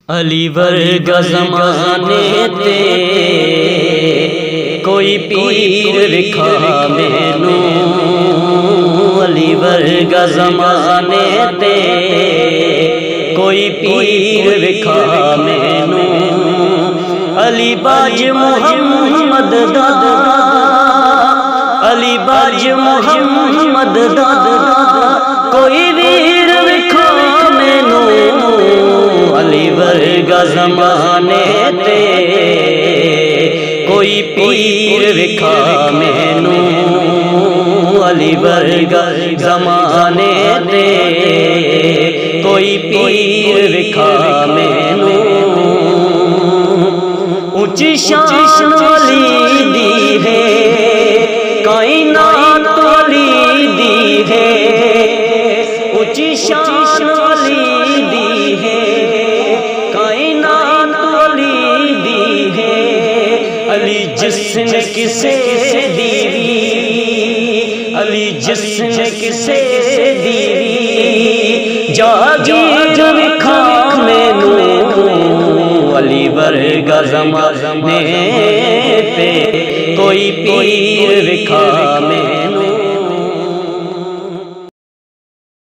علی ورگا زمانے تے کوئی پیر وکھا مینوں، علی ورگا زمانے تے کوئی پیر وکھا مینوں، علی باج محمد دا، علی باج محمد دا کوئی ویر وکھا مینوں، علی ورگا زمانے تے کوئی پیر وکھا مینوں، علی ورگا زمانے تے کوئی پیر وکھا مینوں، اونچی شان علی دی ہے، کائنات علی دی ہے، اونچی شان علی دی ہے، کائنات علی دی ہے، علی جس نے کسے دی، علی جس نے کسے دی جاگیر وکھا مینوں، علی ورگا زمانے تے کوئی پیر وکھا